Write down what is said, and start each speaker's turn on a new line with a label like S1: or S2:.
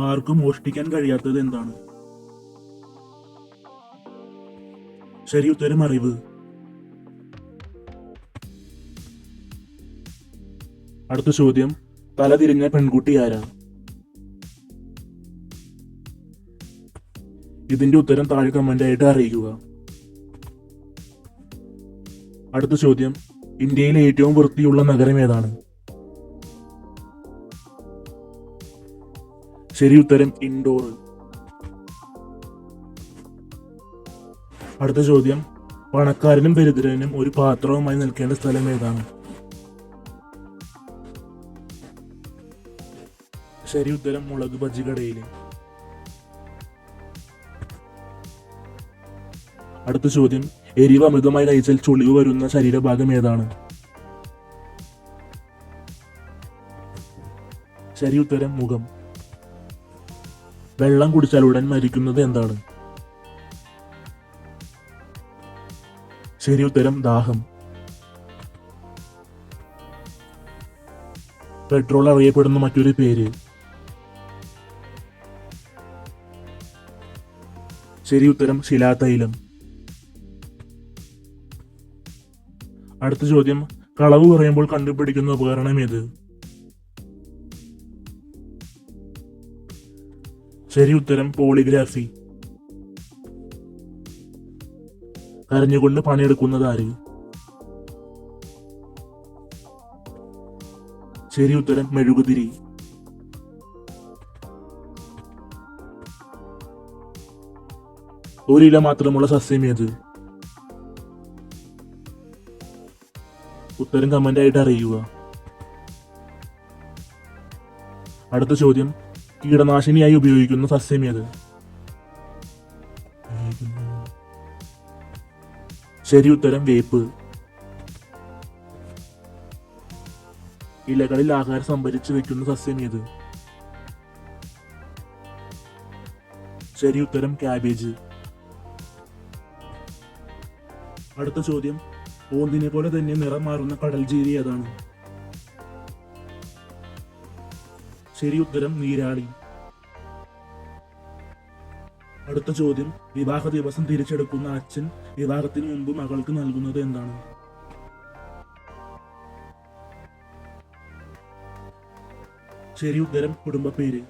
S1: ആർക്കും മോഷ്ടിക്കാൻ കഴിയാത്തത് എന്താണ്? ശരി ഉത്തരം അറിവ്. അടുത്ത ചോദ്യം, തലതിരിഞ്ഞ പെൺകുട്ടി ആരാ? ഇതിന്റെ ഉത്തരം താഴെ കമന്റായിട്ട് അറിയിക്കുക. അടുത്ത ചോദ്യം, ഇന്ത്യയിലെ ഏറ്റവും വൃത്തിയുള്ള നഗരം ഏതാണ്? ശരി ഉത്തരം ഇൻഡോർ. അടുത്ത ചോദ്യം, പണക്കാരനും ദരിദ്രനും ഒരു പാത്രവുമായി നിൽക്കേണ്ട സ്ഥലം ഏതാണ്? ശരി ഉത്തരം മുളക് ബജി കടയില്. അടുത്ത ചോദ്യം, എരിവ് അമിതമായി കഴിച്ചാൽ ചുളിവ് വരുന്ന ശരീരഭാഗം ഏതാണ്? ശരി ഉത്തരം മുഖം. വെള്ളം കുടിച്ചാൽ ഉടൻ മരിക്കുന്നത് എന്താണ്? ശരി ഉത്തരം ദാഹം. പെട്രോൾ അറിയപ്പെടുന്ന മറ്റൊരു പേര്? ശരി ഉത്തരം ശിലാതൈലം. അടുത്ത ചോദ്യം, കളവ് പറയുമ്പോൾ കണ്ടുപിടിക്കുന്ന ഉപകരണം ഏത്? ശരി ഉത്തരം പോളിഗ്രാഫി. കരഞ്ഞുകൊണ്ട് പണിയെടുക്കുന്നത് ആര്? ശരി ഉത്തരം മെഴുകുതിരി. ഒരില മാത്രമുള്ള സസ്യം ഏത്? ഉത്തരം കമന്റായിട്ട് അറിയുക. അടുത്ത ചോദ്യം, കീടനാശിനിയായി ഉപയോഗിക്കുന്ന സസ്യം ഏത്? ശരി ഉത്തരം വേപ്പ്. ഇലകളിൽ ആഹാരം സംഭരിച്ചു വെക്കുന്ന സസ്യം ഏത്? ശരി ഉത്തരം ക്യാബേജ്. അടുത്ത ചോദ്യം, ഓന്തിനെ പോലെ തന്നെ നിറം മാറുന്ന കടൽ ജീവി ഏതാണ്? ശരി ഉത്തരം നീരാളി. അടുത്ത ചോദ്യം, വിവാഹ ദിവസം തിരിച്ചെടുക്കുന്ന അച്ഛൻ വിവാഹത്തിന് മുമ്പ് മകൾക്ക് നൽകുന്നത് എന്താണ്? ശരി ഉത്തരം കുടുംബ പേര്.